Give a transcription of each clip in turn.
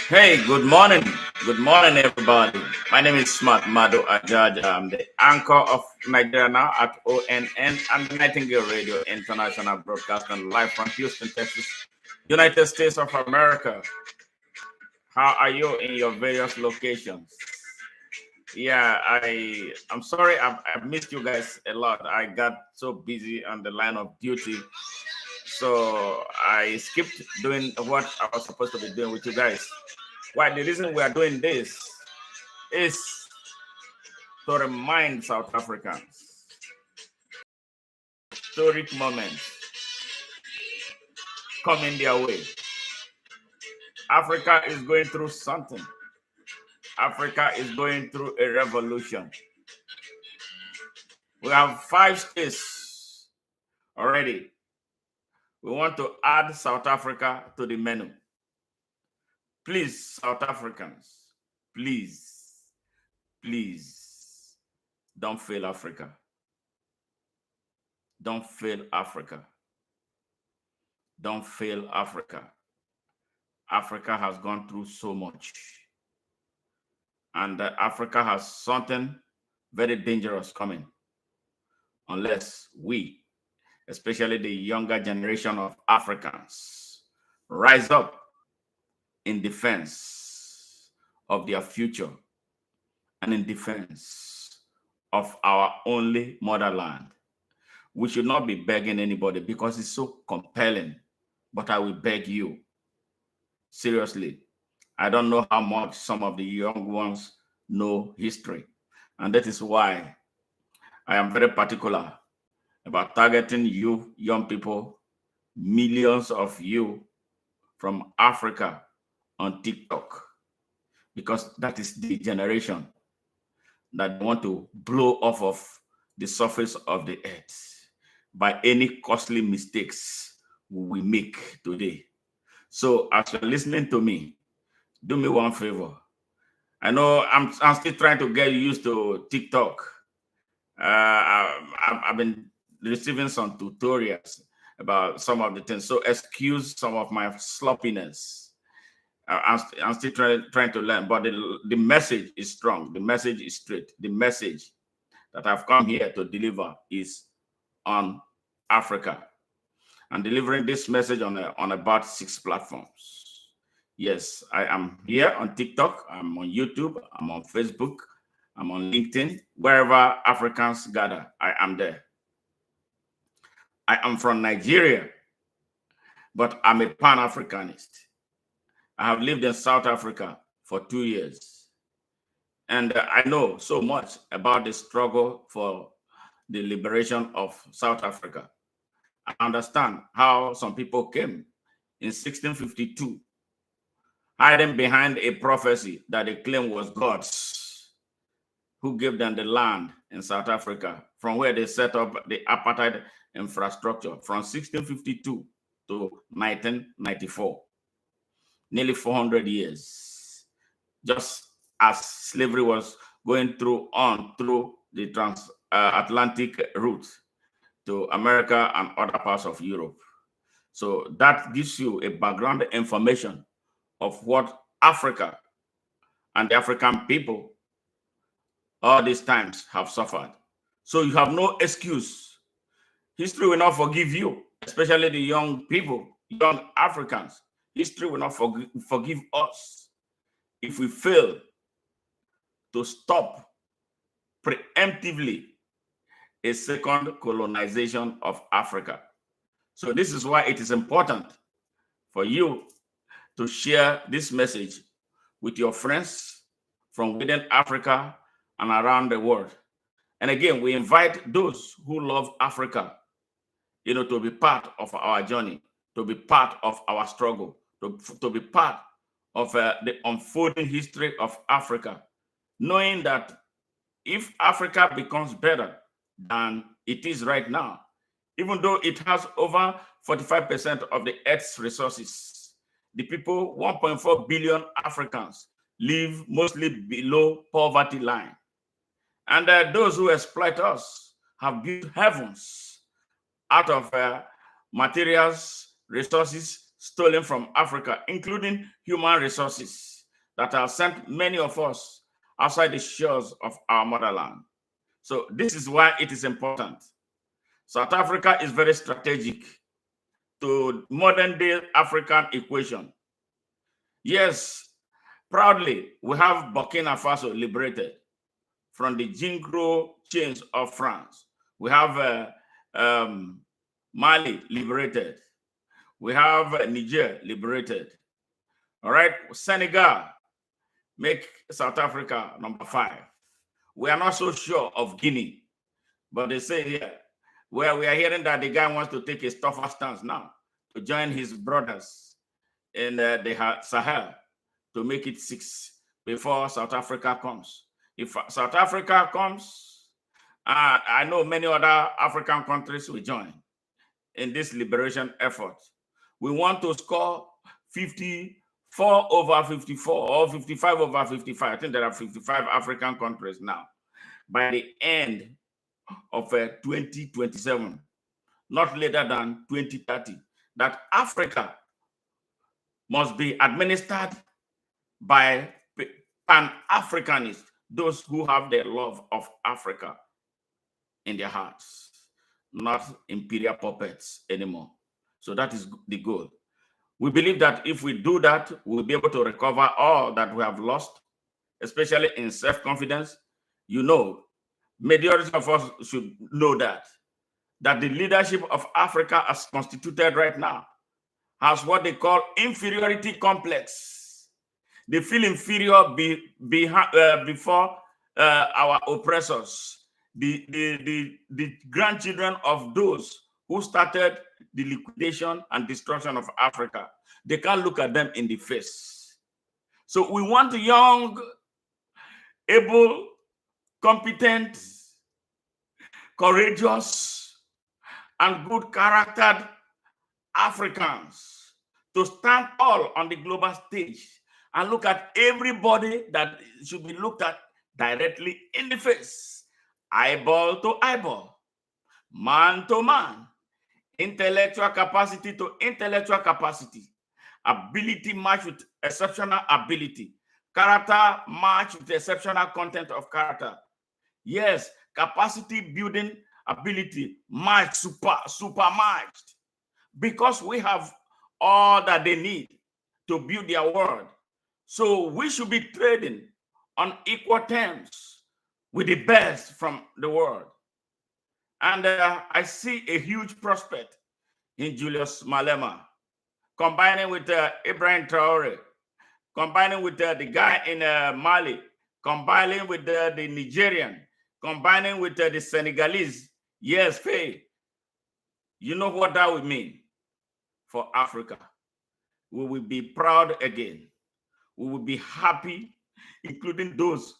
Hey, good morning. Good morning, everybody. My name is Smart Mado Ajaja. I'm the anchor of Nigeria Now at ONN and Nightingale Radio International Broadcasting live from Houston, Texas, United States of America. How are you in your various locations? Yeah, I'm sorry I've missed you guys a lot. I got so busy on the line of duty, so I skipped doing what I was supposed to be doing with you guys. Why the reason we are doing this is to remind South Africans historic moments coming their way. Africa is going through something. Africa is going through a revolution. We have 5 states already. We want to add South Africa to the menu. Please, South Africans, please, please don't fail Africa. Don't fail Africa. Don't fail Africa. Africa has gone through so much. And Africa has something very dangerous coming unless we, especially the younger generation of Africans, rise up in defense of their future and in defense of our only motherland. We should not be begging anybody because it's so compelling, but I will beg you, seriously. I don't know how much some of the young ones know history, and that is why I am very particular about targeting you, young people, millions of you from Africa on TikTok, because that is the generation that want to blow off of the surface of the earth by any costly mistakes we make today. So as you're listening to me, do me one favor. I know I'm still trying to get used to TikTok. I've been receiving some tutorials about some of the things. So excuse some of my sloppiness. I'm still trying to learn, but the message is strong. The message is straight. The message that I've come here to deliver is on Africa. I'm delivering this message on about 6 platforms. Yes, I am here on TikTok. I'm on YouTube. I'm on Facebook. I'm on LinkedIn. Wherever Africans gather, I am there. I am from Nigeria, but I'm a Pan-Africanist. I have lived in South Africa for 2 years. And I know so much about the struggle for the liberation of South Africa. I understand how some people came in 1652, hiding behind a prophecy that they claim was God's, who gave them the land in South Africa, from where they set up the apartheid infrastructure from 1652 to 1994, nearly 400 years, just as slavery was going through the transatlantic route to America and other parts of Europe. So that gives you a background information of what Africa and the African people all these times have suffered. So you have no excuse. History will not forgive you, especially the young people, young Africans. History will not forgive us if we fail to stop preemptively a second colonization of Africa. So this is why it is important for you to share this message with your friends from within Africa and around the world. And again, we invite those who love Africa, to be part of our journey, to be part of our struggle, to be part of the unfolding history of Africa, knowing that if Africa becomes better than it is right now, even though it has over 45% of the Earth's resources, the people, 1.4 billion Africans, live mostly below poverty line. And those who exploit us have built heavens out of materials, resources, stolen from Africa, including human resources that have sent many of us outside the shores of our motherland. So this is why it is important. South Africa is very strategic to modern day African equation. Yes, proudly, we have Burkina Faso liberated from the Jingro chains of France. We have Mali liberated. We have Niger liberated. All right, Senegal make South Africa number 5. We are not so sure of Guinea, but they say here, where we are hearing that the guy wants to take a tougher stance now to join his brothers in the Sahel to make it 6 before South Africa comes. If South Africa comes, I know many other African countries will join in this liberation effort. We want to score 54 over 54 or 55 over 55. I think there are 55 African countries now by the end of 2027, not later than 2030, that Africa must be administered by Pan-Africanists, those who have the love of Africa in their hearts, not imperial puppets anymore. So that is the goal. We believe that if we do that, we'll be able to recover all that we have lost, especially in self-confidence. You know, majority of us should know that the leadership of Africa as constituted right now has what they call inferiority complex. They feel inferior before our oppressors, the grandchildren of those who started the liquidation and destruction of Africa. They can't look at them in the face. So we want young, able, competent, courageous, and good-charactered Africans to stand all on the global stage and look at everybody that should be looked at directly in the face, eyeball to eyeball, man to man, intellectual capacity to intellectual capacity, ability match with exceptional ability, character match with exceptional content of character. Yes, capacity building ability match, super matched, because we have all that they need to build their world. So we should be trading on equal terms with the best from the world. And I see a huge prospect in Julius Malema, combining with Ibrahim Traore, combining with the guy in Mali, combining with the Nigerian, combining with the Senegalese. Yes, Faye. You know what that would mean for Africa. We will be proud again. We will be happy, including those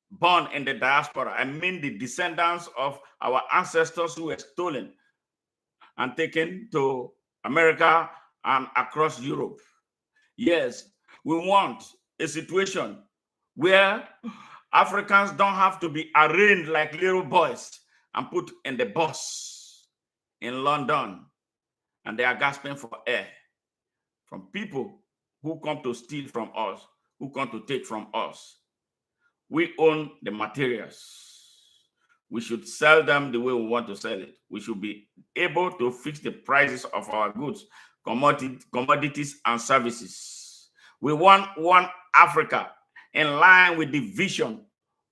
born in the diaspora. I mean the descendants of our ancestors who were stolen and taken to America and across Europe. Yes, we want a situation where Africans don't have to be arraigned like little boys and put in the bus in London, and they are gasping for air from people who come to steal from us, who come to take from us. We own the materials. We should sell them the way we want to sell it. We should be able to fix the prices of our goods, commodities, and services. We want one Africa in line with the vision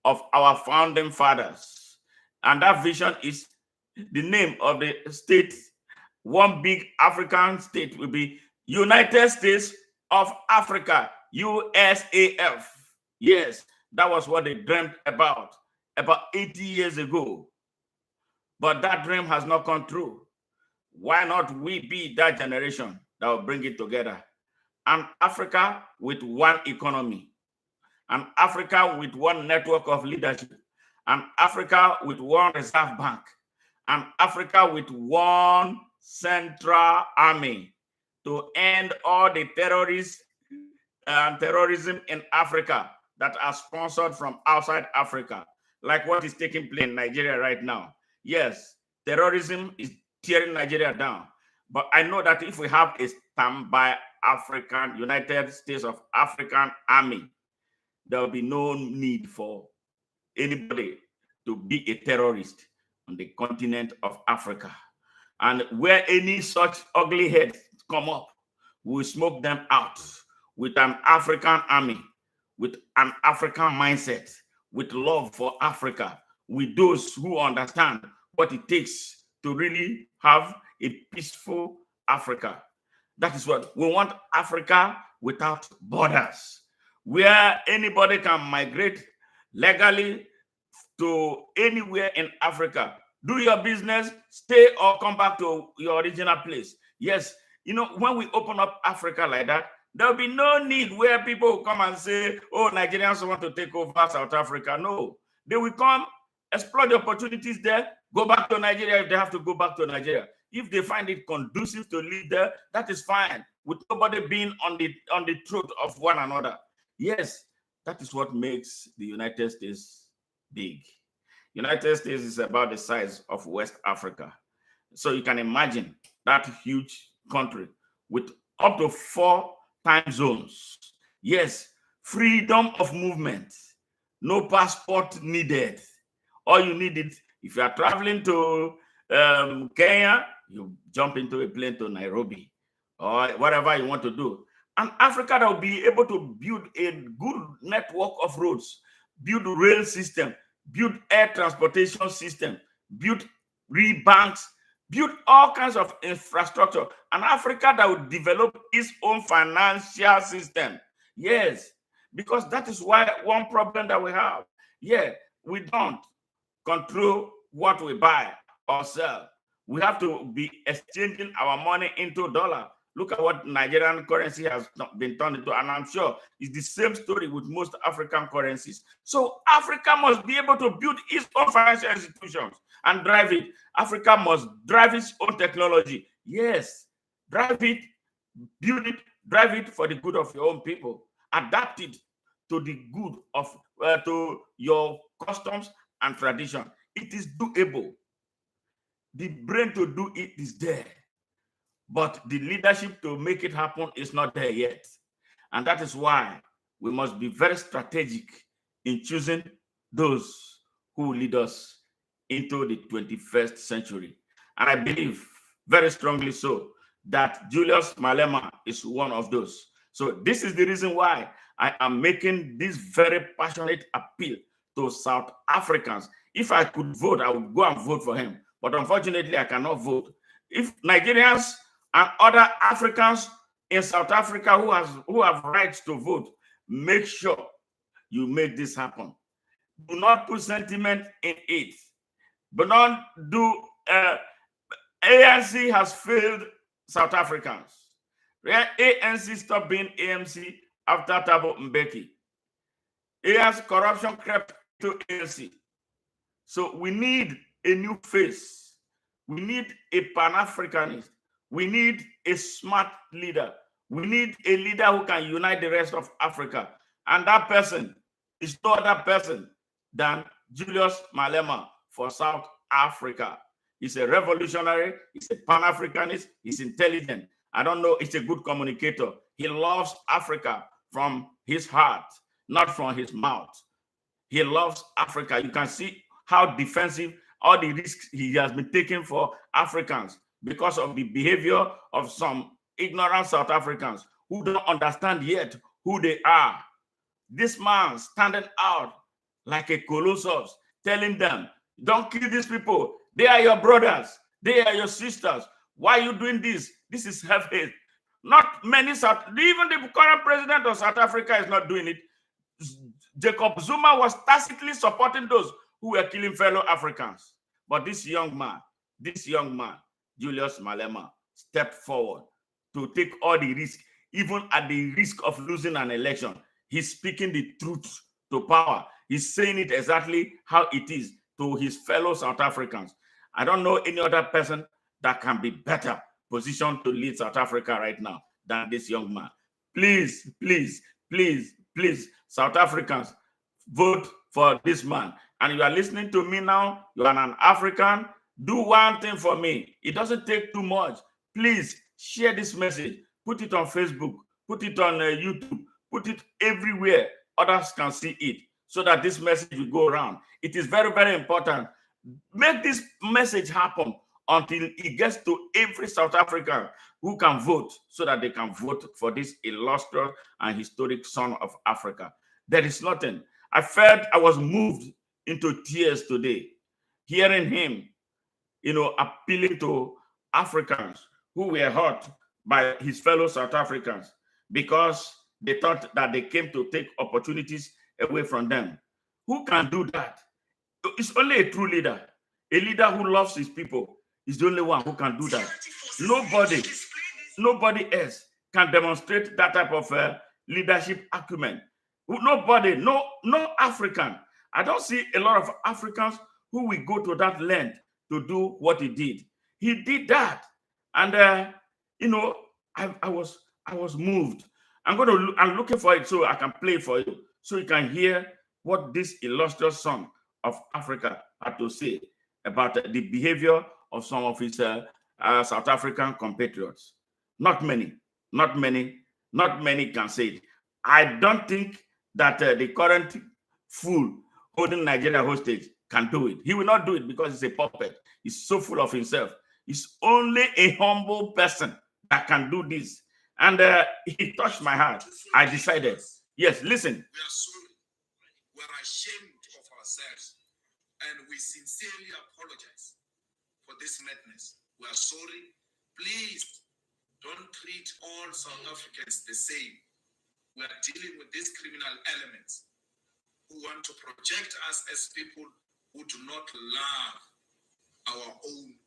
of our founding fathers. And that vision is the name of the state. One big African state will be United States of Africa, USAF. Yes, that was what they dreamed about 80 years ago. But that dream has not come true. Why not we be that generation that will bring it together? An Africa with one economy, an Africa with one network of leadership, an Africa with one reserve bank, an Africa with one central army to end all the terrorists and terrorism in Africa that are sponsored from outside Africa, like what is taking place in Nigeria right now. Yes, terrorism is tearing Nigeria down. But I know that if we have a stand by African, United States of African Army, there will be no need for anybody to be a terrorist on the continent of Africa. And where any such ugly heads come up, we smoke them out with an African army, with an African mindset, with love for Africa, with those who understand what it takes to really have a peaceful Africa. That is what we want: Africa without borders, where anybody can migrate legally to anywhere in Africa. Do your business, stay or come back to your original place. Yes, you know, when we open up Africa like that, there will be no need where people will come and say, oh, Nigerians want to take over South Africa. No, they will come, explore the opportunities there, go back to Nigeria if they have to go back to Nigeria. If they find it conducive to live there, that is fine, with nobody being on the throat of one another. Yes, that is what makes the United States big. United States is about the size of West Africa. So you can imagine that huge country with up to 4 time zones. Yes, freedom of movement, no passport needed. All you need is, if you are traveling to Kenya, you jump into a plane to Nairobi or whatever you want to do. And Africa that will be able to build a good network of roads, build a rail system, build air transportation system, build banks, build all kinds of infrastructure. And Africa that will develop its own financial system. Yes, because that is why one problem that we have. Yeah, we don't control what we buy or sell. We have to be exchanging our money into dollar. Look at what Nigerian currency has been turned into, and I'm sure it's the same story with most African currencies. So Africa must be able to build its own financial institutions and drive it. Africa must drive its own technology. Yes, drive it, build it, drive it for the good of your own people. Adapt it to the good of to your customs and tradition. It is doable. The brain to do it is there, but the leadership to make it happen is not there yet. And that is why we must be very strategic in choosing those who lead us into the 21st century. And I believe very strongly so that Julius Malema is one of those. So this is the reason why I am making this very passionate appeal to South Africans. If I could vote, I would go and vote for him. But unfortunately, I cannot vote. If Nigerians and other Africans in South Africa who have rights to vote, make sure you make this happen. Do not put sentiment in it. But don't do ANC has failed South Africans. ANC stopped being ANC after Thabo Mbeki. ANC corruption crept to ANC. So we need a new face. We need a Pan-Africanist. We need a smart leader. We need a leader who can unite the rest of Africa. And that person is no other person than Julius Malema for South Africa. He's a revolutionary. He's a Pan-Africanist. He's intelligent. I don't know. He's a good communicator. He loves Africa from his heart, not from his mouth. He loves Africa. You can see how defensive all the risks he has been taking for Africans because of the behavior of some ignorant South Africans who don't understand yet who they are. This man standing out like a colossus, telling them, don't kill these people. They are your brothers. They are your sisters. Why are you doing this? This is hate. Not many, even the current president of South Africa is not doing it. Jacob Zuma was tacitly supporting those who were killing fellow Africans. But this young man, Julius Malema, stepped forward to take all the risk, even at the risk of losing an election. He's speaking the truth to power. He's saying it exactly how it is to his fellow South Africans. I don't know any other person that can be better positioned to lead South Africa right now than this young man. Please, please, please, please, South Africans, vote for this man. And you are listening to me now, you are an African, do one thing for me. It doesn't take too much. Please share this message. put it on Facebook, put it on YouTube, put it everywhere. Others can see it so that this message will go around. It is very, very important. Make this message happen until it gets to every South African who can vote so that they can vote for this illustrious and historic son of Africa. There is nothing. I felt I was moved into tears today, hearing him, appealing to Africans who were hurt by his fellow South Africans because they thought that they came to take opportunities away from them. Who can do that? It's only a true leader. A leader who loves his people is the only one who can do that. Nobody else can demonstrate that type of leadership acumen. Nobody, no African. I don't see a lot of Africans who will go to that length to do what he did. He did that, and I was moved. I'm looking for it so I can play it for you, so you can hear what this illustrious son of Africa had to say about the behavior of some of his South African compatriots. Not many can say it. I don't think that the current fool holding Nigeria hostage can do it. He will not do it because he's a puppet. He's so full of himself. He's only a humble person that can do this. And he touched my heart. I decided, yes, listen. We are sorry. We are ashamed of ourselves. And we sincerely apologize for this madness. We are sorry. Please don't treat all South Africans the same. We are dealing with these criminal elements who want to project us as people who do not love our own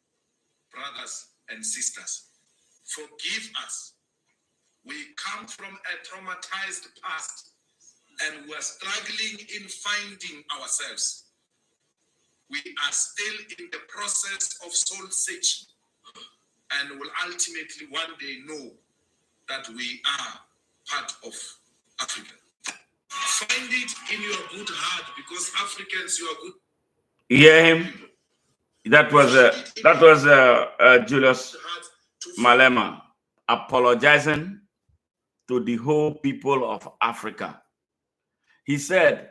brothers and sisters. Forgive us. We come from a traumatized past and we are struggling in finding ourselves. We are still in the process of soul searching and will ultimately one day know that we are part of Africa. Find it in your good heart because Africans, you are good. Hear him? That was Julius Malema apologizing to the whole people of Africa. He said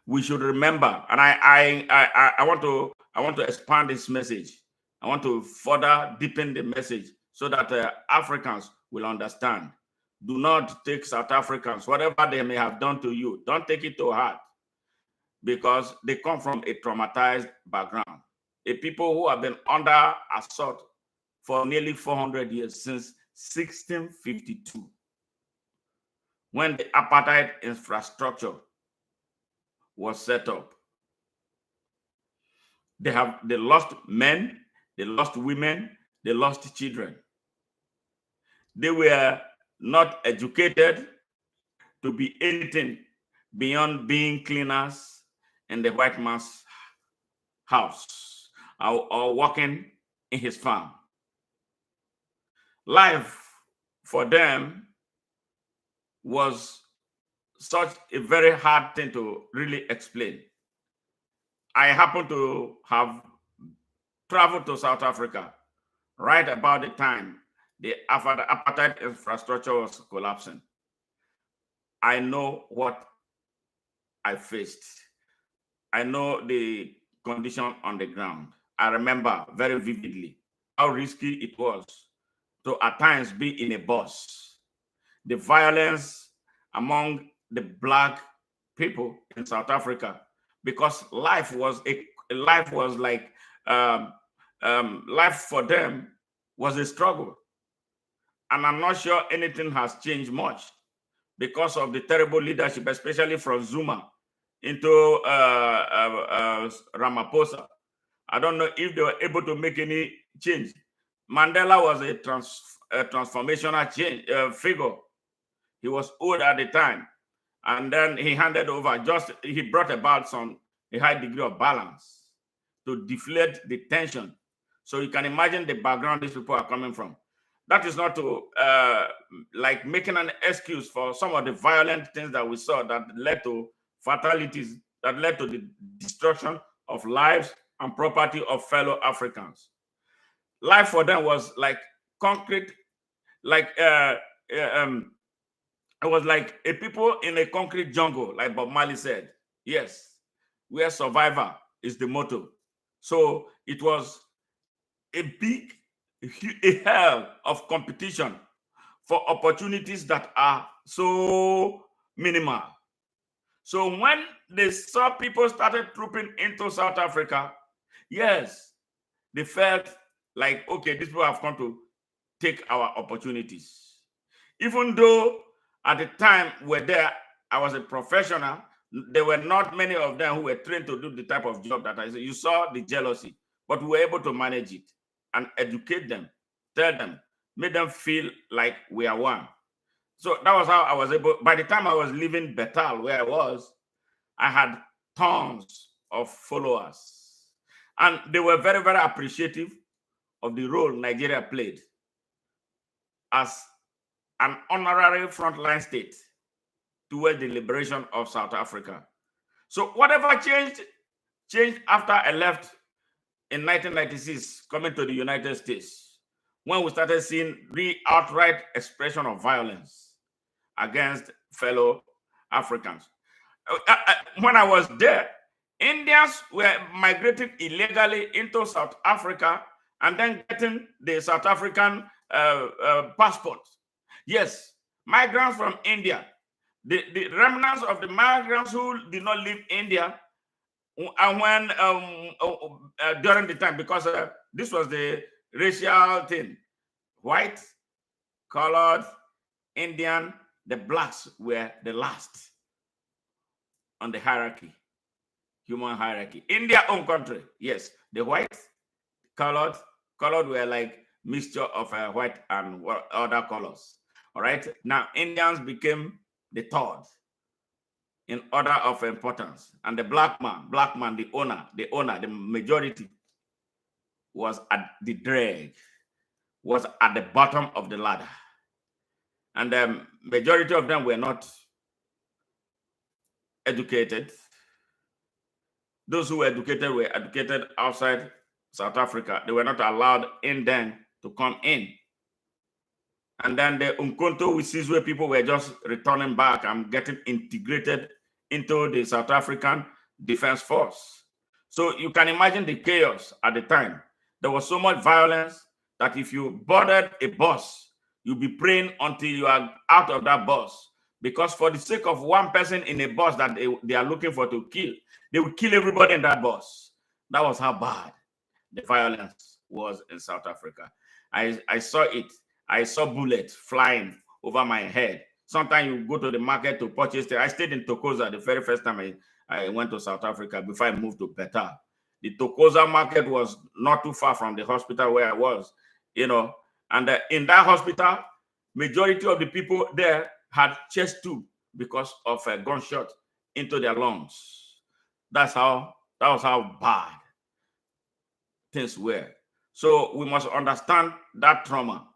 we should remember, and I want to expand this message. I want to further deepen the message so that Africans will understand. Do not take South Africans, whatever they may have done to you, don't take it to heart because they come from a traumatized background. A people who have been under assault for nearly 400 years, since 1652, when the apartheid infrastructure was set up. They lost men, they lost women, they lost children. They were not educated to be anything beyond being cleaners in the white man's house or working in his farm. Life for them was such a very hard thing to really explain. I happen to have traveled to South Africa right about the time the apartheid infrastructure was collapsing. I know what I faced. I know the condition on the ground. I remember very vividly how risky it was to at times be in a bus. The violence among the Black people in South Africa, because life was like life for them was a struggle. And I'm not sure anything has changed much because of the terrible leadership, especially from Zuma into Ramaphosa. I don't know if they were able to make any change. Mandela was a transformational figure. He was old at the time. And then he handed over, he brought about a high degree of balance to deflate the tension. So you can imagine the background these people are coming from. That is not to like making an excuse for some of the violent things that we saw that led to fatalities, that led to the destruction of lives and property of fellow Africans. Life for them was like concrete like it was like a people in a concrete jungle, like Bob Marley said. Yes, where survivor is the motto. So it was a big, a hell of competition for opportunities that are so minimal. So when they saw people started trooping into South Africa, yes, they felt like, okay, these people have come to take our opportunities. Even though at the time we're there, I was a professional, there were not many of them who were trained to do the type of job that I said. You saw the jealousy, but we were able to manage it and educate them, tell them, make them feel like we are one. So that was how I was able. By the time I was leaving Betal, where I was, I had tons of followers. And they were very, very appreciative of the role Nigeria played as an honorary frontline state towards the liberation of South Africa. So whatever changed after I left in 1996, coming to the United States, when we started seeing the outright expression of violence against fellow Africans. When I was there, Indians were migrating illegally into South Africa and then getting the South African passport. Yes, migrants from India, the remnants of the migrants who did not leave India, and when during the time, because this was the racial thing, white, colored, Indian, the blacks were the last on the hierarchy, human hierarchy. In their own country, yes, the white, colored were like mixture of white and other colors. All right. Now Indians became the third in order of importance, and the black man, the owner, the majority was at the drag, was at the bottom of the ladder, and the majority of them were not educated. Those who were educated outside South Africa. They were not allowed in then to come in. And then the Umkhonto we see where people were just returning back and getting integrated into the South African Defense Force. So you can imagine the chaos at the time. There was so much violence that if you boarded a bus, you'll be praying until you are out of that bus. Because for the sake of one person in a bus that they are looking for to kill, they will kill everybody in that bus. That was how bad the violence was in South Africa. I saw it. I saw bullets flying over my head. Sometimes you go to the market to purchase it. I stayed in Tokoza the very first time I went to South Africa before I moved to Betal. The Tokoza market was not too far from the hospital where I was, and in that hospital, majority of the people there had chest tube because of a gunshot into their lungs. That was how bad things were. So we must understand that trauma,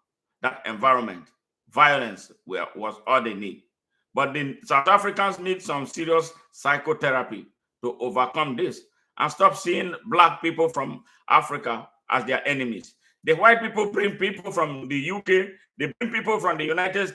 that environment, violence was all they need. But the South Africans need some serious psychotherapy to overcome this and stop seeing black people from Africa as their enemies. The white people bring people from the UK, they bring people from the United States.